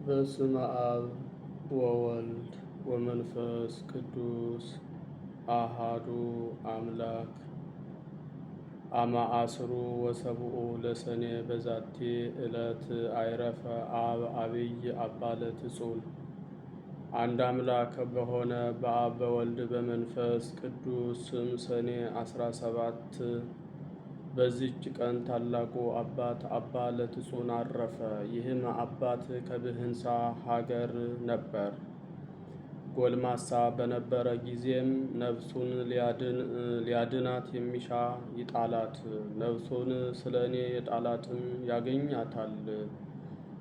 በስመ አብ ወወልድ ወመንፈስ ቅዱስ አሃዱ አምላክ አመ ዐሥሩ ወሰብዑ ለሰኔ በዛቲ ዕለት አይረፈ አብ ዐቢይ አባ ለትጹን። አንድ አምላክ በሆነ በአብ በወልድ በመንፈስ ቅዱስ ስም ሰኔ 17 በዚች ቀን ታላቁ አባት አባ ለትጹን አረፈ። ይህም አባት ከብህንሳ ሀገር ነበር። ጎልማሳ በነበረ ጊዜም ነፍሱን ሊያድናት የሚሻ ይጣላት፣ ነፍሱን ስለ እኔ የጣላትም ያገኛታል፣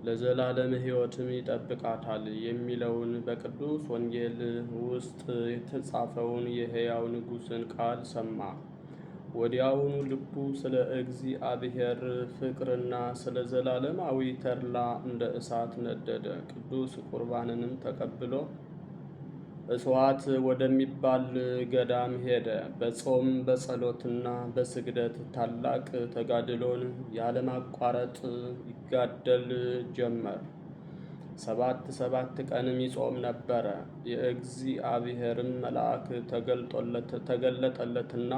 ለዘላለም ሕይወትም ይጠብቃታል የሚለውን በቅዱስ ወንጌል ውስጥ የተጻፈውን የሕያው ንጉሥን ቃል ሰማ። ወዲያውኑ ልቡ ስለ እግዚአብሔር ፍቅርና ስለ ዘላለማዊ ተድላ እንደ እሳት ነደደ። ቅዱስ ቁርባንንም ተቀብሎ እጽዋት ወደሚባል ገዳም ሄደ። በጾም በጸሎትና በስግደት ታላቅ ተጋድሎን ያለማቋረጥ ይጋደል ጀመር። ሰባት ቀንም ይጾም ነበረ። የእግዚአብሔርም መልአክ ተገለጠለትና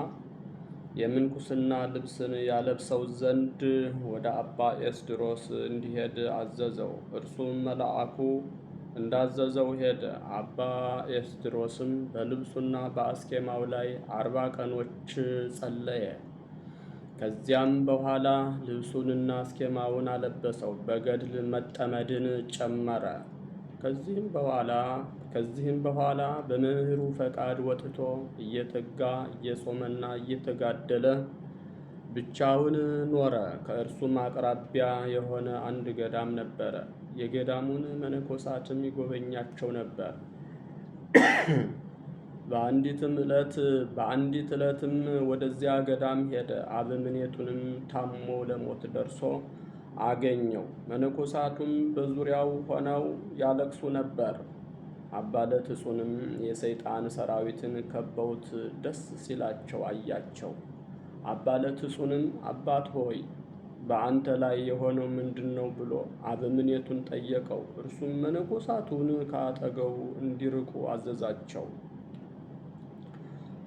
የምንኩስና ልብስን ያለብሰው ዘንድ ወደ አባ ኤስድሮስ እንዲሄድ አዘዘው። እርሱም መልአኩ እንዳዘዘው ሄደ። አባ ኤስድሮስም በልብሱና በአስኬማው ላይ 40 ቀኖች ጸለየ። ከዚያም በኋላ ልብሱንና አስኬማውን አለበሰው፣ በገድል መጠመድን ጨመረ። ከዚህም በኋላ በመምህሩ ፈቃድ ወጥቶ እየተጋ እየጾመና እየተጋደለ ብቻውን ኖረ። ከእርሱም አቅራቢያ የሆነ አንድ ገዳም ነበረ። የገዳሙን መነኮሳትም ይጎበኛቸው ነበር። በአንዲት ዕለትም ወደዚያ ገዳም ሄደ። አበምኔቱንም ታሞ ለሞት ደርሶ አገኘው። መነኮሳቱም በዙሪያው ሆነው ያለቅሱ ነበር። አባ ለትጹንም የሰይጣን ሰራዊትን ከበውት ደስ ሲላቸው አያቸው። አባ ለትጹንም አባት ሆይ በአንተ ላይ የሆነው ምንድን ነው ብሎ አበምኔቱን ጠየቀው። እርሱም መነኮሳቱን ከአጠገቡ እንዲርቁ አዘዛቸው።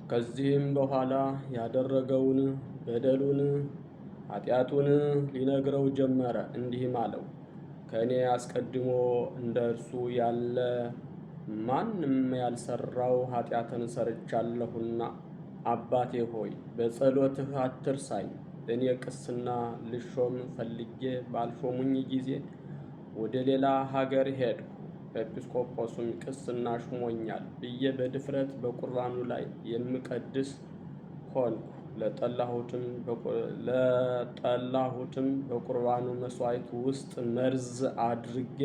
ከዚህም በኋላ ያደረገውን በደሉን ኃጢአቱን ሊነግረው ጀመረ። እንዲህም አለው፣ ከእኔ አስቀድሞ እንደ እርሱ ያለ ማንም ያልሰራው ኃጢአትን ሰርቻለሁና አባቴ ሆይ በጸሎትህ አትርሳኝ። እኔ ቅስና ልሾም ፈልጌ ባልሾሙኝ ጊዜ ወደ ሌላ ሀገር ሄድሁ። ኤጲስቆጶስም ቅስና ሹሞኛል ብዬ በድፍረት በቁርባኑ ላይ የምቀድስ ሆንኩ። ለጠላሁትም በቁርባኑ መሥዋዕት ውስጥ መርዝ አድርጌ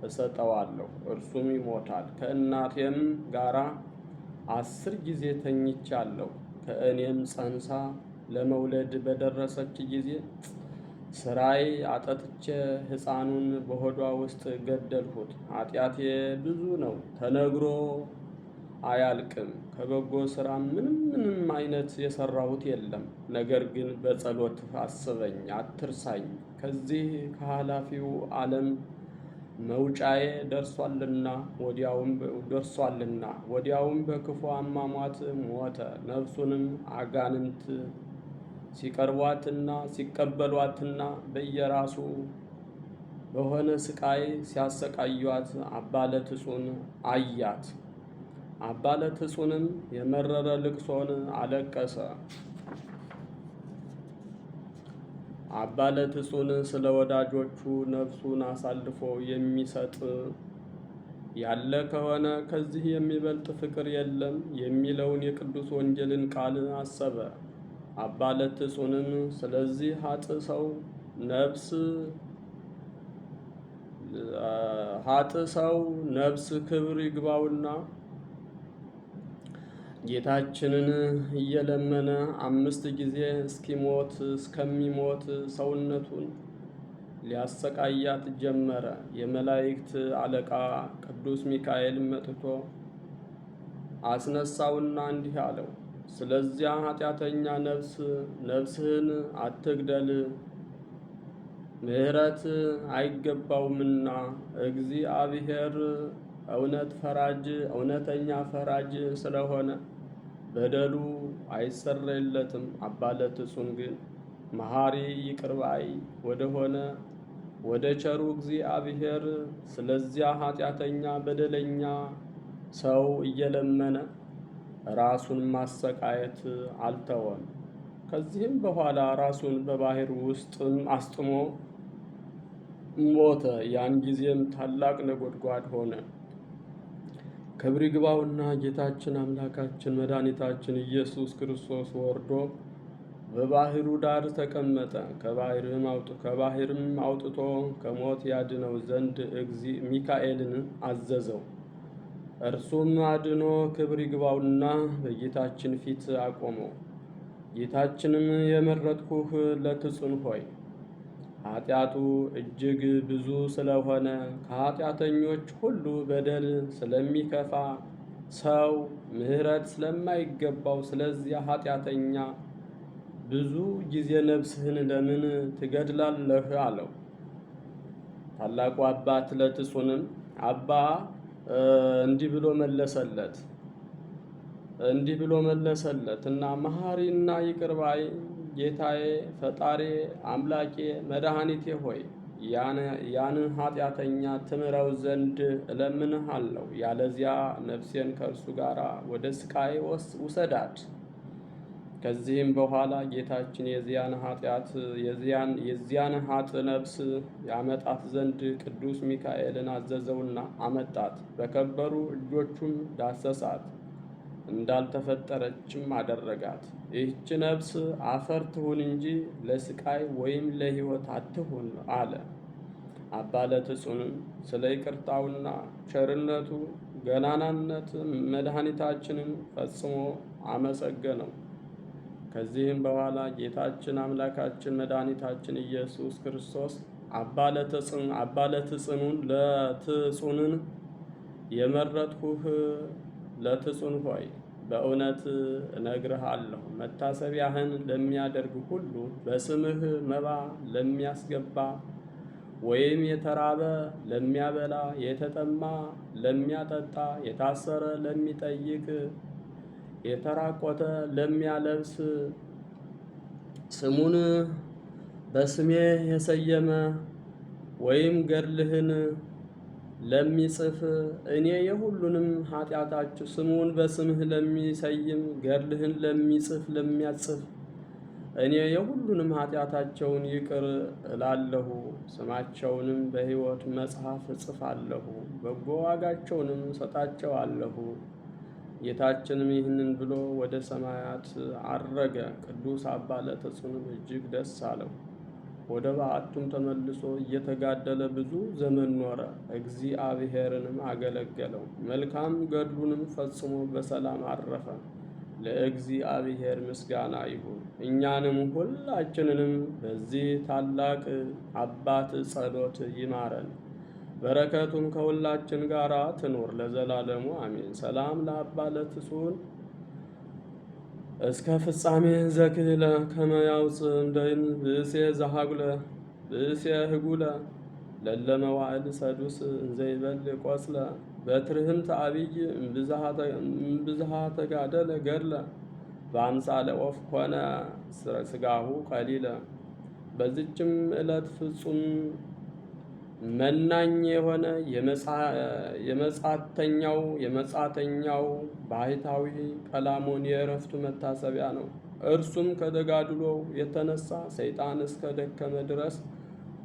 እሰጠዋለሁ፣ እርሱም ይሞታል። ከእናቴም ጋራ 10 ጊዜ ተኝቻለሁ። ከእኔም ጸንሳ ለመውለድ በደረሰች ጊዜ ስራይ አጠጥቼ ሕፃኑን በሆዷ ውስጥ ገደልሁት። ኃጢአቴ ብዙ ነው፣ ተነግሮ አያልቅም። ከበጎ ስራ ምንም አይነት የሰራሁት የለም። ነገር ግን በጸሎትህ አስበኝ፣ አትርሳኝ። ከዚህ ከኃላፊው ዓለም መውጫዬ ደርሷልና ወዲያውም በክፉ አሟሟት ሞተ። ነፍሱንም አጋንንት ሲቀርቧትና ሲቀበሏትና በየራሱ በሆነ ስቃይ ሲያሰቃዩት አባ ለትጹን አያት። አባ ለትጹንም የመረረ ልቅሶን አለቀሰ። አባ ለትጹን ስለ ወዳጆቹ ነፍሱን አሳልፎ የሚሰጥ ያለ ከሆነ ከዚህ የሚበልጥ ፍቅር የለም የሚለውን የቅዱስ ወንጌልን ቃል አሰበ። አባ ለትጹንም ስለዚህ ኃጥእ ሰው ነፍስ ክብር ይግባውና ጌታችንን እየለመነ 5 ጊዜ እስከሚሞት ሰውነቱን ሊያሰቃያት ጀመረ። የመላእክት አለቃ ቅዱስ ሚካኤል መጥቶ አስነሳውና እንዲህ አለው፣ ስለዚያ ኃጢአተኛ ነፍስህን አትግደል፣ ምሕረት አይገባውምና እግዚአብሔር እውነተኛ ፈራጅ ስለሆነ በደሉ አይሰረይለትም። አባ ለትጹን ግን መሐሪ ይቅር ባይ ወደሆነ ወደ ቸሩ እግዚአብሔር ስለዚያ ኃጢአተኛ በደለኛ ሰው እየለመነ ራሱን ማሰቃየት አልተወም። ከዚህም በኋላ ራሱን በባህር ውስጥ አስጥሞ ሞተ። ያን ጊዜም ታላቅ ነጎድጓድ ሆነ። ክብር ይግባውና ጌታችን አምላካችን መድኃኒታችን ኢየሱስ ክርስቶስ ወርዶ በባህሩ ዳር ተቀመጠ። ከባህርም አውጥቶ ከሞት ያድነው ዘንድ ሚካኤልን አዘዘው። እርሱም አድኖ ክብር ይግባውና በጌታችን ፊት አቆመው። ጌታችንም የመረጥኩህ ለትጹን ሆይ ኃጢአቱ እጅግ ብዙ ስለሆነ ከኃጢአተኞች ሁሉ በደል ስለሚከፋ ሰው ምሕረት ስለማይገባው ስለዚያ ኃጢአተኛ ብዙ ጊዜ ነፍስህን ለምን ትገድላለህ? አለው። ታላቁ አባት ለትጹንም እንዲህ ብሎ መለሰለት እና መሐሪና ይቅር ባይ ጌታዬ፣ ፈጣሪ አምላኬ፣ መድኃኒቴ ሆይ ያን ኃጢአተኛ ትምረው ዘንድ እለምንሃለሁ። ያለዚያ ነፍሴን ከእርሱ ጋር ወደ ስቃይ ውሰዳት። ከዚህም በኋላ ጌታችን የዚያን ኃጥ ነፍስ ያመጣት ዘንድ ቅዱስ ሚካኤልን አዘዘውና አመጣት። በከበሩ እጆቹም ዳሰሳት፣ እንዳልተፈጠረችም አደረጋት። ይህች ነፍስ አፈር ትሁን እንጂ ለስቃይ ወይም ለሕይወት አትሁን አለ። አባ ለትጹንም ስለ ይቅርታውና ቸርነቱ ገናናነት መድኃኒታችንን ፈጽሞ አመሰገነው። ከዚህም በኋላ ጌታችን አምላካችን መድኃኒታችን ኢየሱስ ክርስቶስ አባ ለትጹንን የመረጥኩህ ለትጹን ሆይ በእውነት እነግርሃለሁ፣ መታሰቢያህን ለሚያደርግ ሁሉ በስምህ መባ ለሚያስገባ ወይም የተራበ ለሚያበላ፣ የተጠማ ለሚያጠጣ፣ የታሰረ ለሚጠይቅ፣ የተራቆተ ለሚያለብስ፣ ስሙን በስሜ የሰየመ ወይም ገድልህን ለሚጽፍ እኔ የሁሉንም ኃጢአታቸው ስሙን በስምህ ለሚሰይም ገድልህን ለሚያጽፍ እኔ የሁሉንም ኃጢአታቸውን ይቅር እላለሁ። ስማቸውንም በሕይወት መጽሐፍ እጽፋለሁ፣ በጎ ዋጋቸውንም እሰጣቸዋለሁ። ጌታችንም ይህንን ብሎ ወደ ሰማያት አረገ። ቅዱስ አባ ለትጹንም እጅግ ደስ አለው። ወደ በዓቱም ተመልሶ እየተጋደለ ብዙ ዘመን ኖረ። እግዚአብሔርንም አገለገለው። መልካም ገድሉንም ፈጽሞ በሰላም አረፈ። ለእግዚአብሔር ምስጋና ይሁን። እኛንም ሁላችንንም በዚህ ታላቅ አባት ጸሎት ይማረን። በረከቱም ከሁላችን ጋር ትኖር ለዘላለሙ አሜን። ሰላም ለአባ ለትጹን እስከ ፍጻሜ ዘክህለ ከመ ያውፅእ እምደይን ብእሴ ህጉለ ለለመዋዕል ሰዱስ እንዘይበል ቆስለ በትርህምት አብይ እምብዝሃ ተጋደለ ገድለ በአምሳለ ወፍ ኮነ ስጋሁ ቀሊለ። በዚችም ዕለት ፍጹም መናኝ የሆነ የመጻተኛው ባህታዊ ቀላሞን የዕረፍቱ መታሰቢያ ነው። እርሱም ከተጋድሎው የተነሳ ሰይጣን እስከ ደከመ ድረስ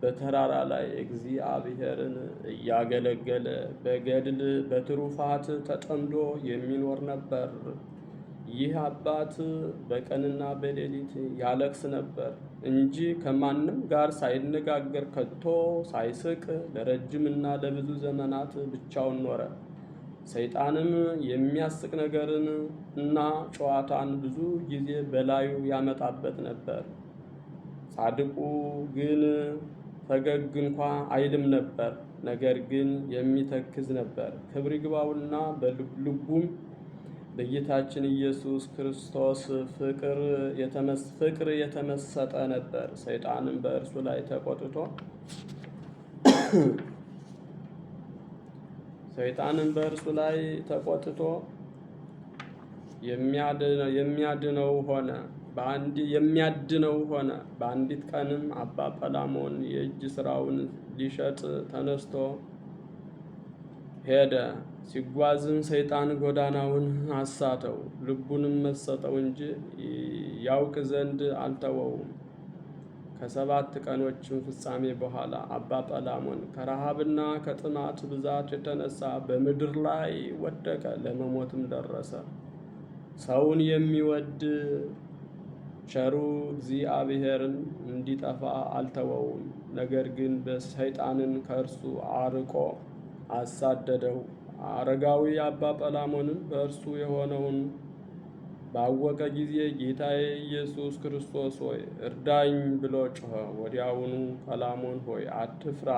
በተራራ ላይ እግዚአብሔርን እያገለገለ በገድል በትሩፋት ተጠምዶ የሚኖር ነበር። ይህ አባት በቀንና በሌሊት ያለቅስ ነበር እንጂ ከማንም ጋር ሳይነጋገር ከቶ ሳይስቅ ለረጅምና ለብዙ ዘመናት ብቻውን ኖረ። ሰይጣንም የሚያስቅ ነገርን እና ጨዋታን ብዙ ጊዜ በላዩ ያመጣበት ነበር። ጻድቁ ግን ፈገግ እንኳ አይልም ነበር፣ ነገር ግን የሚተክዝ ነበር። ክብር ይግባውና በልቡም በጌታችን ኢየሱስ ክርስቶስ ፍቅር የተመሰጠ ነበር። ሰይጣንም በእርሱ ላይ ተቆጥቶ የሚያድነው ሆነ። በአንዲት ቀንም አባ ጰላሞን የእጅ ሥራውን ሊሸጥ ተነስቶ ሄደ። ሲጓዝም ሰይጣን ጎዳናውን አሳተው፣ ልቡንም መሰጠው እንጂ ያውቅ ዘንድ አልተወውም። ከ7 ቀኖችም ፍጻሜ በኋላ አባ ጰላሞን ከረሃብና ከጥማት ብዛት የተነሳ በምድር ላይ ወደቀ፣ ለመሞትም ደረሰ። ሰውን የሚወድ ቸሩ እግዚአብሔርን እንዲጠፋ አልተወውም። ነገር ግን ሰይጣንን ከእርሱ አርቆ አሳደደው። አረጋዊ አባ ጰላሞንም በእርሱ የሆነውን ባወቀ ጊዜ ጌታዬ ኢየሱስ ክርስቶስ ሆይ እርዳኝ ብሎ ጮኸ። ወዲያውኑ ጰላሞን ሆይ አትፍራ፣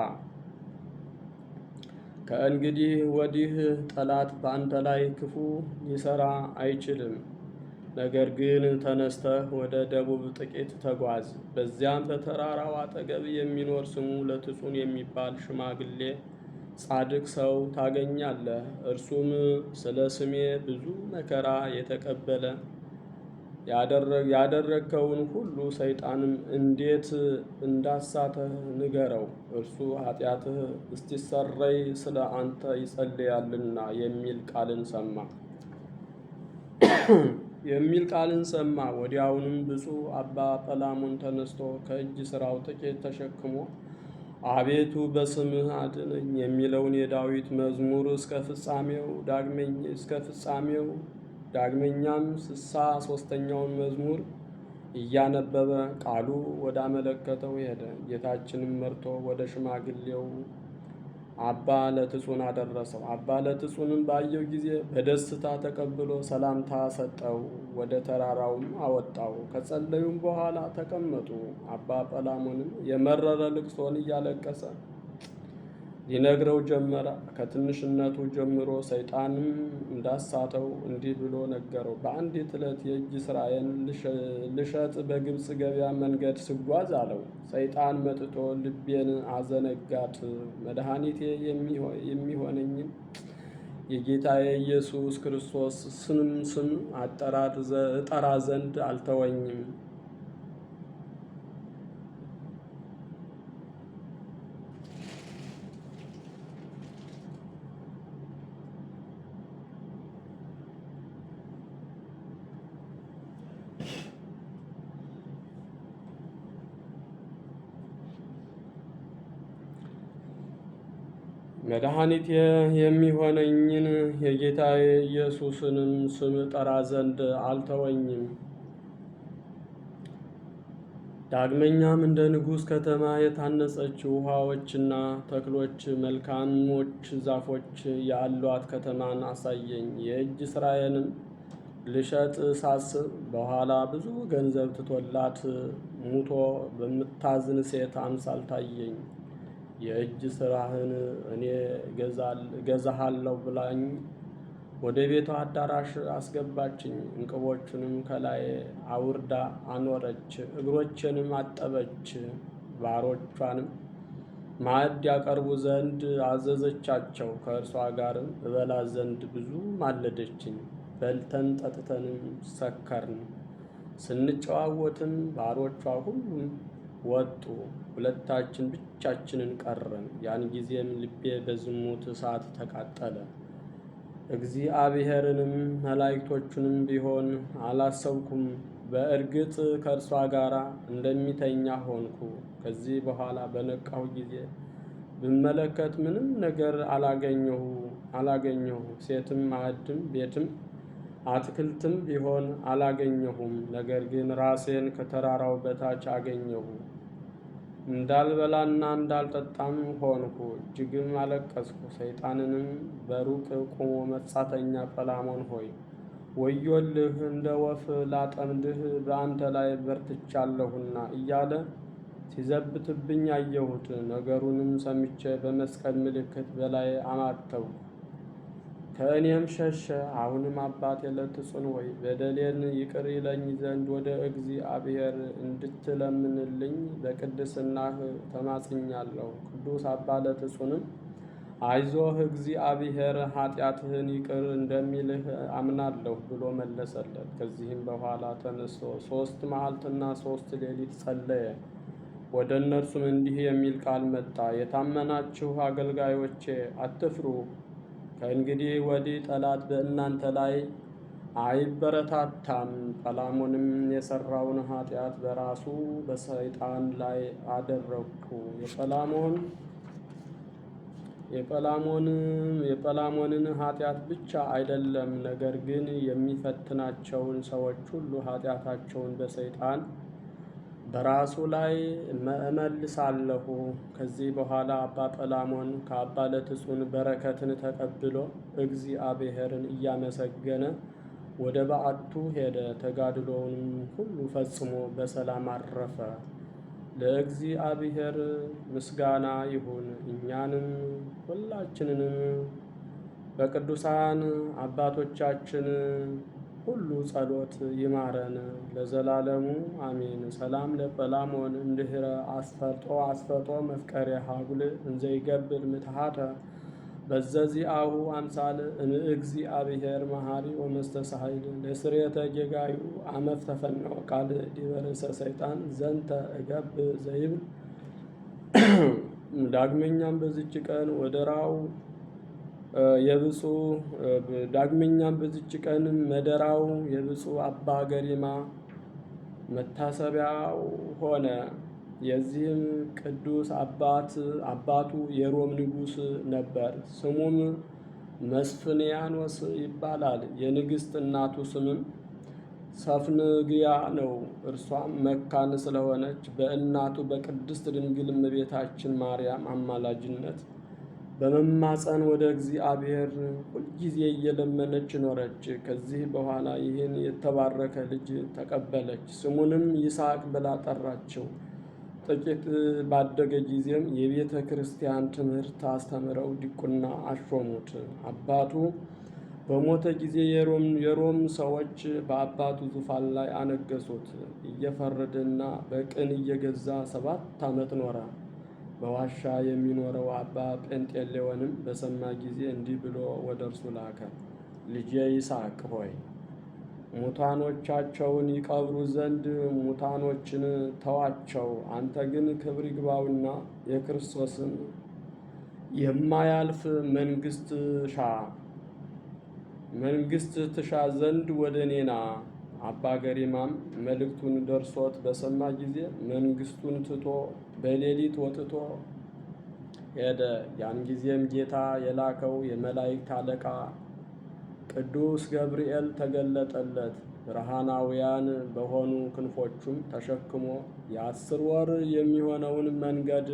ከእንግዲህ ወዲህ ጠላት በአንተ ላይ ክፉ ሊሰራ አይችልም። ነገር ግን ተነስተህ ወደ ደቡብ ጥቂት ተጓዝ። በዚያም በተራራው አጠገብ የሚኖር ስሙ ለትጹን የሚባል ሽማግሌ ጻድቅ ሰው ታገኛለህ። እርሱም ስለ ስሜ ብዙ መከራ የተቀበለ ያደረግከውን ሁሉ ሰይጣንም እንዴት እንዳሳተህ ንገረው። እርሱ ኃጢአትህ እስቲሰረይ ስለ አንተ ይጸልያልና የሚል ቃልን ሰማ። ወዲያውንም ብፁዕ አባ ጰላሞን ተነስቶ ከእጅ ሥራው ጥቂት ተሸክሞ አቤቱ በስምህ አድነኝ የሚለውን የዳዊት መዝሙር እስከ ፍጻሜው ዳግመኛም 63ኛውን መዝሙር እያነበበ ቃሉ ወዳመለከተው ሄደ። ጌታችንም መርቶ ወደ ሽማግሌው አባ ለትጹን አደረሰው። አባ ለትጹንም ባየው ጊዜ በደስታ ተቀብሎ ሰላምታ ሰጠው። ወደ ተራራውም አወጣው። ከጸለዩም በኋላ ተቀመጡ። አባ ጰላሞንም የመረረ ልቅሶን እያለቀሰ ሊነግረው ጀመረ። ከትንሽነቱ ጀምሮ ሰይጣንም እንዳሳተው እንዲህ ብሎ ነገረው። በአንዲት ዕለት የእጅ ሥራዬን ልሸጥ በግብፅ ገበያ መንገድ ስጓዝ አለው። ሰይጣን መጥቶ ልቤን አዘነጋት። መድኃኒቴ የሚሆነኝን የጌታዬ ኢየሱስ ክርስቶስ ስም እጠራ ዘንድ አልተወኝም። መድኃኒቴ የሚሆነኝን የጌታዬ ኢየሱስንም ስም ጠራ ዘንድ አልተወኝም። ዳግመኛም እንደ ንጉሥ ከተማ የታነጸች ውሃዎችና ተክሎች፣ መልካሞች ዛፎች ያሏት ከተማን አሳየኝ። የእጅ ሥራዬንም ልሸጥ ሳስብ በኋላ ብዙ ገንዘብ ትቶላት ሙቶ በምታዝን ሴት አምሳል ታየኝ። የእጅ ሥራህን እኔ እገዛሃለሁ ብላኝ ወደ ቤቷ አዳራሽ አስገባችኝ። እንቅቦቹንም ከላይ አውርዳ አኖረች፣ እግሮቼንም አጠበች። ባሮቿንም ማዕድ ያቀርቡ ዘንድ አዘዘቻቸው። ከእርሷ ጋርም እበላ ዘንድ ብዙ ማለደችኝ። በልተን ጠጥተንም ሰከርን። ስንጨዋወትም ባሮቿ ሁሉም ወጡ፣ ሁለታችን ብቻችንን ቀረን። ያን ጊዜም ልቤ በዝሙት እሳት ተቃጠለ። እግዚአብሔርንም መላእክቶቹንም ቢሆን አላሰብኩም። በእርግጥ ከእርሷ ጋር እንደሚተኛ ሆንኩ። ከዚህ በኋላ በነቃሁ ጊዜ ብመለከት ምንም ነገር አላገኘሁ። ሴትም ማዕድም ቤትም አትክልትም ቢሆን አላገኘሁም። ነገር ግን ራሴን ከተራራው በታች አገኘሁ። እንዳልበላና እንዳልጠጣም ሆንኩ። እጅግም አለቀስኩ። ሰይጣንንም በሩቅ ቆሞ መጻተኛ ጰላሞን ሆይ ወዮልህ፣ እንደ ወፍ ላጠምድህ በአንተ ላይ በርትቻለሁና እያለ ሲዘብትብኝ አየሁት። ነገሩንም ሰምቼ በመስቀል ምልክት በላይ አማተብኩ። ከእኔም ሸሸ። አሁንም አባቴ ለትጹን ሆይ በደሌን ይቅር ይለኝ ዘንድ ወደ እግዚአብሔር እንድትለምንልኝ በቅድስናህ ተማጽኛለሁ። ቅዱስ አባ ለትጹንም አይዞህ እግዚአብሔር ኃጢአትህን ይቅር እንደሚልህ አምናለሁ ብሎ መለሰለት። ከዚህም በኋላ ተነስቶ 3 መዓልትና 3 ሌሊት ጸለየ። ወደ እነርሱም እንዲህ የሚል ቃል መጣ። የታመናችሁ አገልጋዮቼ አትፍሩ። ከእንግዲህ ወዲህ ጠላት በእናንተ ላይ አይበረታታም። ጰላሞንም የሠራውን ኃጢአት በራሱ በሰይጣን ላይ አደረግሁ። የጰላሞንን ኃጢአት ብቻ አይደለም፣ ነገር ግን የሚፈትናቸውን ሰዎች ሁሉ ኃጢአታቸውን በሰይጣን በራሱ ላይ እመልሳለሁ። ከዚህ በኋላ አባ ጰላሞን ከአባ ለትጹን በረከትን ተቀብሎ እግዚአብሔርን እያመሰገነ ወደ በዓቱ ሄደ። ተጋድሎውንም ሁሉ ፈጽሞ በሰላም አረፈ። ለእግዚአብሔር ምስጋና ይሁን። እኛንም ሁላችንንም በቅዱሳን አባቶቻችን ሁሉ ጸሎት ይማረን ለዘላለሙ አሜን። ሰላም ለጰላሞን እንድህረ አስፈጦ መፍቀሬ ሀጉል እንዘይገብር ምትሃተ በዘዚአሁ አምሳል እምእግዚአብሔር መሐሪ ወመስተሳሂል ለስርየተ ጌጋዩ አመፍ ተፈነወ ቃል ዲበ ርእሰ ሰይጣን ዘንተ እገብ ዘይብል። ዳግመኛም በዚች ቀን ወደራው መደራው የብፁዕ አባ ገሪማ መታሰቢያው ሆነ። የዚህም ቅዱስ አባቱ የሮም ንጉሥ ነበር። ስሙም መስፍንያኖስ ይባላል። የንግሥት እናቱ ስምም ሰፍንግያ ነው። እርሷም መካን ስለሆነች በእናቱ በቅድስት ድንግል እመቤታችን ማርያም አማላጅነት በመማፀን ወደ እግዚአብሔር ሁልጊዜ እየለመነች ኖረች። ከዚህ በኋላ ይህን የተባረከ ልጅ ተቀበለች። ስሙንም ይስሐቅ ብላ ጠራችው። ጥቂት ባደገ ጊዜም የቤተ ክርስቲያን ትምህርት አስተምረው ዲቁና አሾሙት። አባቱ በሞተ ጊዜ የሮም ሰዎች በአባቱ ዙፋን ላይ አነገሱት። እየፈረደና በቅን እየገዛ 7 ዓመት ኖረ። በዋሻ የሚኖረው አባ ጴንጤሌዎንም በሰማ ጊዜ እንዲህ ብሎ ወደ እርሱ ላከ። ልጄ ይስሐቅ ሆይ ሙታኖቻቸውን ይቀብሩ ዘንድ ሙታኖችን ተዋቸው። አንተ ግን ክብር ይግባውና የክርስቶስን የማያልፍ መንግሥት ትሻ ዘንድ ወደ እኔ ና። አባ ገሪማም መልእክቱን ደርሶት በሰማ ጊዜ መንግሥቱን ትቶ በሌሊት ወጥቶ ሄደ። ያን ጊዜም ጌታ የላከው የመላእክት አለቃ ቅዱስ ገብርኤል ተገለጠለት። ብርሃናውያን በሆኑ ክንፎቹም ተሸክሞ የ10 ወር የሚሆነውን መንገድ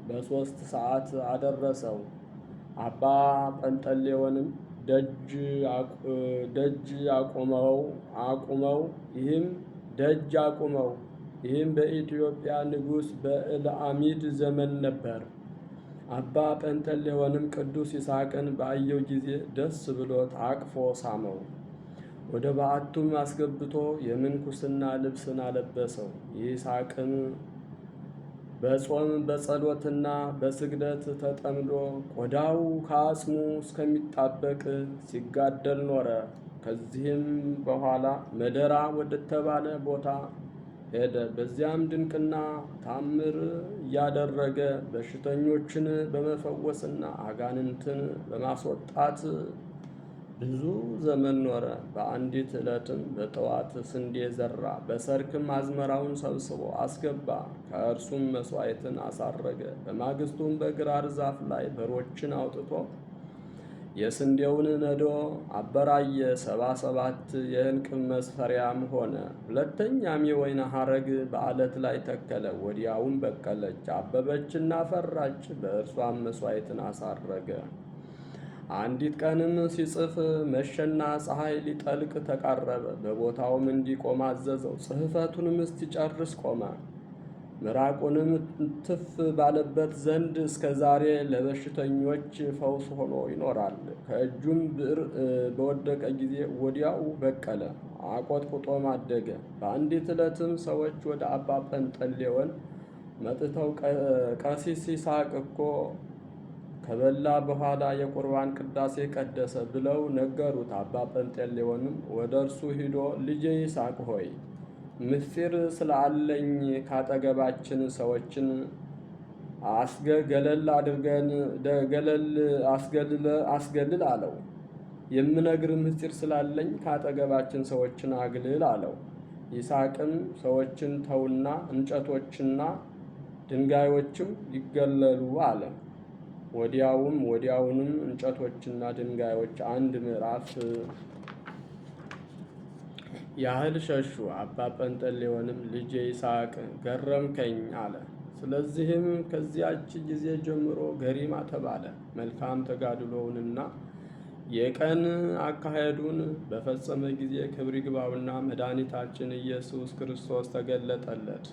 በ3 ሰዓት አደረሰው። አባ ጰንጠሌዎንም ደጅ አቁመው ይህም በኢትዮጵያ ንጉሥ በዕለአሚድ ዘመን ነበር። አባ ጰንጠሌዎንም ቅዱስ ይስሐቅን ባየው ጊዜ ደስ ብሎት አቅፎ ሳመው። ወደ በዓቱም አስገብቶ የምንኩስና ልብስን አለበሰው። ይስሐቅም በጾም በጸሎትና በስግደት ተጠምዶ ቆዳው ከአጽሙ እስከሚጣበቅ ሲጋደል ኖረ። ከዚህም በኋላ መደራ ወደተባለ ቦታ ሄደ። በዚያም ድንቅና ታምር እያደረገ በሽተኞችን በመፈወስና አጋንንትን በማስወጣት ብዙ ዘመን ኖረ። በአንዲት ዕለትም በጠዋት ስንዴ ዘራ፣ በሰርክም አዝመራውን ሰብስቦ አስገባ። ከእርሱም መሥዋዕትን አሳረገ። በማግስቱም በግራር ዛፍ ላይ በሮችን አውጥቶ የስንዴውን ነዶ አበራየ። 77 የዕንቅብ መስፈሪያም ሆነ። ሁለተኛም የወይን ሐረግ በዓለት ላይ ተከለ። ወዲያውም በቀለች፣ አበበችና ፈራች። በእርሷም መሥዋዕትን አሳረገ። አንዲት ቀንም ሲጽፍ መሸና ፀሐይ ሊጠልቅ ተቃረበ። በቦታውም እንዲቆም አዘዘው። ጽሕፈቱንም እስኪጨርስ ቆመ። ምራቁንም ትፍ ባለበት ዘንድ እስከ ዛሬ ለበሽተኞች ፈውስ ሆኖ ይኖራል። ከእጁም ብዕር በወደቀ ጊዜ ወዲያው በቀለ፣ አቆጥቁጦም አደገ። በአንዲት ዕለትም ሰዎች ወደ አባ ጰንጠሌዎን መጥተው ቀሲስ ይስሐቅ እኮ ከበላ በኋላ የቁርባን ቅዳሴ ቀደሰ ብለው ነገሩት። አባ ጰንጠሌዎንም ወደ እርሱ ሂዶ ልጄ ይስሐቅ ሆይ ምስጢር ስላለኝ ካጠገባችን ሰዎችን አስገልል አለው። የምነግር ምስጢር ስላለኝ ካጠገባችን ሰዎችን አግልል አለው። ይስሐቅም ሰዎችን ተውና እንጨቶችና ድንጋዮችም ይገለሉ አለ። ወዲያውንም እንጨቶችና ድንጋዮች አንድ ምዕራፍ ያህል ሸሹ። አባ ጰንጠሌዎንም ልጄ ይስሐቅ ገረምከኝ አለ። ስለዚህም ከዚያች ጊዜ ጀምሮ ገሪማ ተባለ። መልካም ተጋድሎውንና የቀን አካሄዱን በፈጸመ ጊዜ ክብር ይግባውና መድኃኒታችን ኢየሱስ ክርስቶስ ተገለጠለት።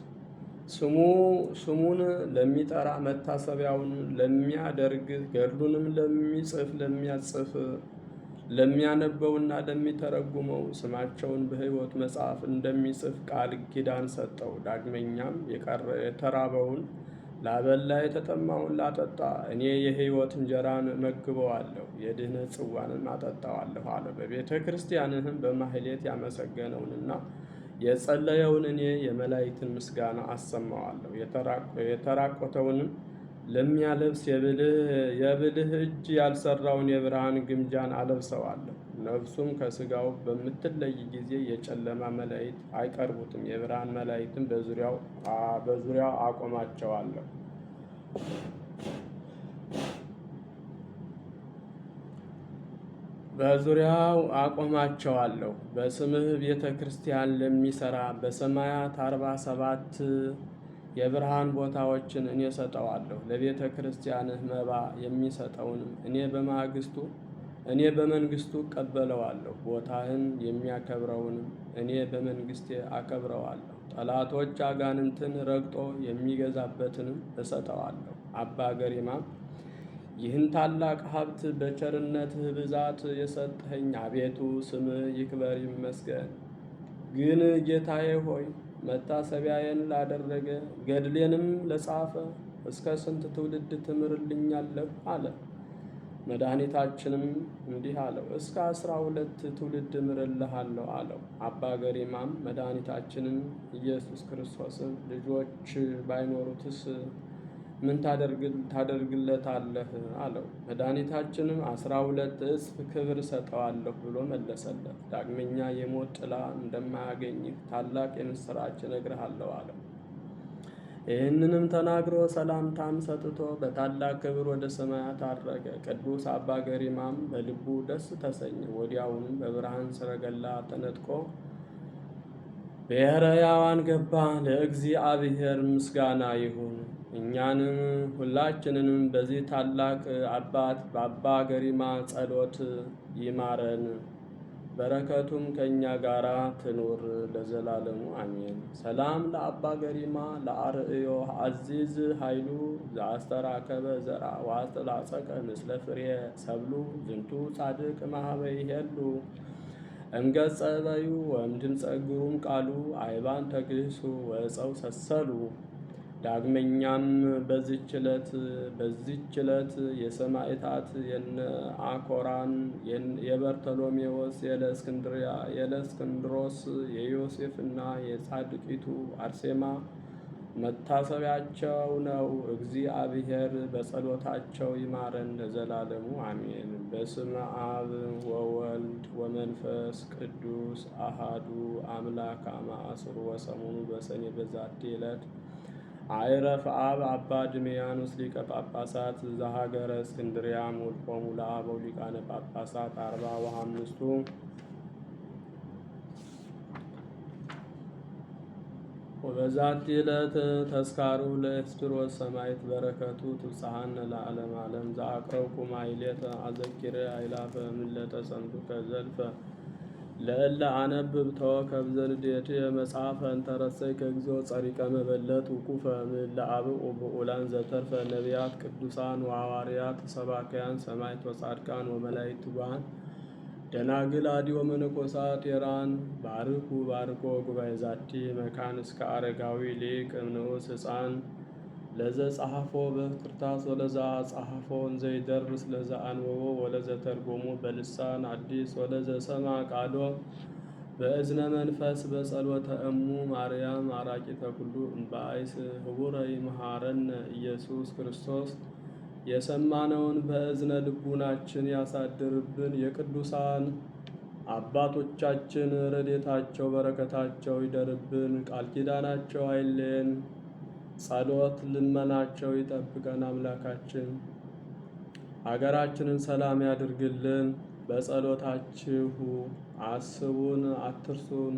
ስሙን ለሚጠራ መታሰቢያውን ለሚያደርግ ገድሉንም ለሚያጽፍ ለሚያነበውና ለሚተረጉመው ስማቸውን በሕይወት መጽሐፍ እንደሚጽፍ ቃል ኪዳን ሰጠው። ዳግመኛም የተራበውን ላበላ የተጠማውን ላጠጣ እኔ የሕይወት እንጀራን እመግበዋለሁ፣ የድኅነት ጽዋንም አጠጣዋለሁ አለ። በቤተ ክርስቲያንህም በማሕሌት ያመሰገነውንና የጸለየውን እኔ የመላእክትን ምስጋና አሰማዋለሁ። የተራቆተውንም ለሚያለብስ የብልህ እጅ ያልሰራውን የብርሃን ግምጃን አለብሰዋለሁ። ነፍሱም ከሥጋው በምትለይ ጊዜ የጨለማ መላእክት አይቀርቡትም፣ የብርሃን መላእክትም በዙሪያው አቆማቸዋለሁ። በስምህ ቤተ ክርስቲያን ለሚሠራ በሰማያት 47 የብርሃን ቦታዎችን እኔ ሰጠዋለሁ። ለቤተ ክርስቲያንህ መባ የሚሰጠውንም እኔ በመንግሥቱ እቀበለዋለሁ። ቦታህን የሚያከብረውንም እኔ በመንግሥቴ አከብረዋለሁ። ጠላቶች አጋንንትን ረግጦ የሚገዛበትንም እሰጠዋለሁ። አባ ገሪማም ይህን ታላቅ ሀብት በቸርነትህ ብዛት የሰጠኸኝ አቤቱ ስምህ ይክበር ይመስገን። ግን ጌታዬ ሆይ መታሰቢያዬን ላደረገ ገድሌንም ለጻፈ እስከ ስንት ትውልድ ትምርልኛለህ? አለ። መድኃኒታችንም እንዲህ አለው፣ እስከ 12 ትውልድ እምርልሃለሁ አለው። አባ ገሪማም መድኃኒታችንን ኢየሱስ ክርስቶስን ልጆች ባይኖሩትስ ምን ታደርግለታለህ? አለው። መድኃኒታችንም 12 እጥፍ ክብር እሰጠዋለሁ ብሎ መለሰለት። ዳግመኛ የሞት ጥላ እንደማያገኝህ ታላቅ የምሥራች እነግርሃለሁ አለው። ይህንንም ተናግሮ ሰላምታም ሰጥቶ በታላቅ ክብር ወደ ሰማያት አረገ። ቅዱስ አባ ገሪማም በልቡ ደስ ተሰኘ። ወዲያውኑም በብርሃን ሰረገላ ተነጥቆ ብሔረ ሕያዋን ገባ። ለእግዚአብሔር ምስጋና ይሁን። እኛንም ሁላችንንም በዚህ ታላቅ አባት በአባ ገሪማ ጸሎት ይማረን፣ በረከቱም ከእኛ ጋር ትኑር ለዘላለሙ አሜን። ሰላም ለአባ ገሪማ ለአርእዮ አዚዝ ኃይሉ ዘአስተራከበ ዘርአ ወአስተላጸቀ ምስለ ፍሬ ሰብሉ ዝንቱ ጻድቅ ማህበ ይሄሉ እምገጸ በዩ ወእምድምፀ ግሩም ቃሉ አይባን ተግህሱ ወፀው ሰሰሉ። ዳግመኛም በዚች ዕለት የሰማዕታት የነ አኮራን፣ የበርተሎሜዎስ፣ የለእስክንድሮስ፣ የዮሴፍና የጻድቂቱ አርሴማ መታሰቢያቸው ነው። እግዚአብሔር በጸሎታቸው ይማረን ለዘላለሙ አሜን። በስመ አብ ወወልድ ወመንፈስ ቅዱስ አሃዱ አምላክ አመ ዐሥሩ ወሰሙኑ በሰኔ በዛቲ ዕለት አይረፍ አብ አባ ድሜያኖስ ሊቀ ጳጳሳት ዘሀገረ እስክንድርያ ሙልቆሙ ለአበው ሊቃነ ጳጳሳት 45ቱ ወበዛቲ ዕለት ተስካሩ ለኤስድሮስ ሰማዕት በረከቱ ትብጽሐነ ለዓለመ ዓለም ዘአቅረብኩ ማሕሌተ አዘኪሬ አእላፈ ምለተ ሰንዱቀ ዘልፈ ለእለ አነብብ ተወከብ ዘንዴት መጽሐፈ እንተረሰይ ከግዚኦ ጸሪቀ መበለት ውቁፈ እምእለ አብኡ ብኡላን ዘተርፈ ነቢያት ቅዱሳን ወሐዋርያት ሰባክያን ሰማዕት ወጻድቃን ወመላእክት ትጉሃን ደናግል አድዮ መነኮሳት የራን ባርኩ ባርኮ ጉባኤ ዛቲ መካን እስከ አረጋዊ ሊቅ እምንዑስ ሕፃን ለዘ ጸሐፎ በክርታስ ወለዛ ጸሐፎ እንዘይደርስ ለዘ አንበቦ ወለዘ ተርጎሞ በልሳን አዲስ ወለዘ ሰማ ቃሎ በእዝነ መንፈስ በጸሎተ እሙ ማርያም አራቂተ ኩሉ እምባይስ ህቡረ ይምሃረነ ኢየሱስ ክርስቶስ። የሰማነውን በእዝነ ልቡናችን ያሳድርብን። የቅዱሳን አባቶቻችን ረድኤታቸው በረከታቸው ይደርብን። ቃል ኪዳናቸው አይለየን። ጸሎት ልመናቸው ይጠብቀን። አምላካችን ሀገራችንን ሰላም ያድርግልን። በጸሎታችሁ አስቡን አትርሱን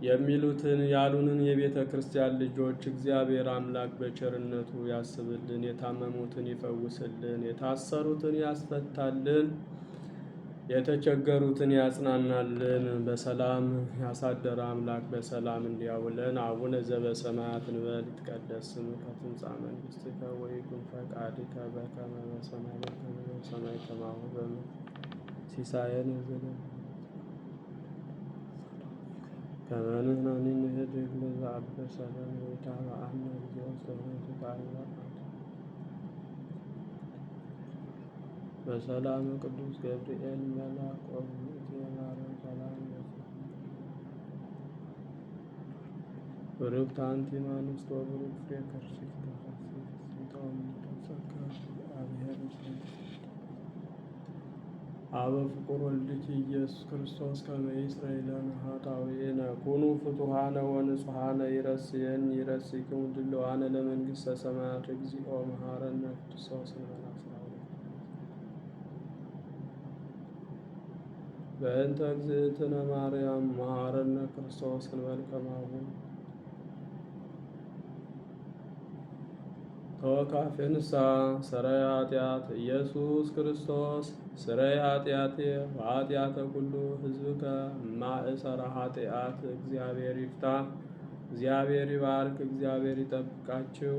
የሚሉትን ያሉንን የቤተ ክርስቲያን ልጆች እግዚአብሔር አምላክ በቸርነቱ ያስብልን። የታመሙትን ይፈውስልን። የታሰሩትን ያስፈታልን። የተቸገሩትን ያጽናናልን። በሰላም ያሳደረ አምላክ በሰላም እንዲያውለን። አቡነ ዘበሰማያት እንበል ይትቀደስ ስምከ ትምጻእ መንግሥትከ ወይኩን ፈቃድከ በከመ በሰማይ ከማሁ በምድር ሲሳየነ ዘለለ ከመ ንሕነኒ ንኅድግ ለዘአበሰ ለነ ኢታብአነ እግዚኦ ውስተ መንሱት በሰላም ቅዱስ ገብርኤል መልአክ ወእግዝእት የማርያም ሰላም ብሩክት አንቲ እምአንስት ወብሩክ ፍሬ ከርሥኪ ተፈሥሒ ጸጋ እግዚአብሔር አበ ፍቁር ወልድኪ ኢየሱስ ክርስቶስ ከመ ይስረይ ለነ ኃጣውኢነ ኩኑ ፍቱሐነ ወንጹሐነ ይረስየን ይረስይክሙ ድሉዋነ ለመንግሥተ ሰማያት እግዚኦ መሐረነ ክርስቶስ እንበል በእንተ እግዝእትነ ማርያም መሐረነ ክርስቶስ እንበል ከማሁ ተወካፌ ንስሐ ሰረይ ኃጢአት ኢየሱስ ክርስቶስ ስረይ ኃጢአቴ ወኃጢአተ ኩሉ ሕዝብከ ማእሰረ ኃጢአት እግዚአብሔር ይፍታ። እግዚአብሔር ይባርክ። እግዚአብሔር ይጠብቃችሁ።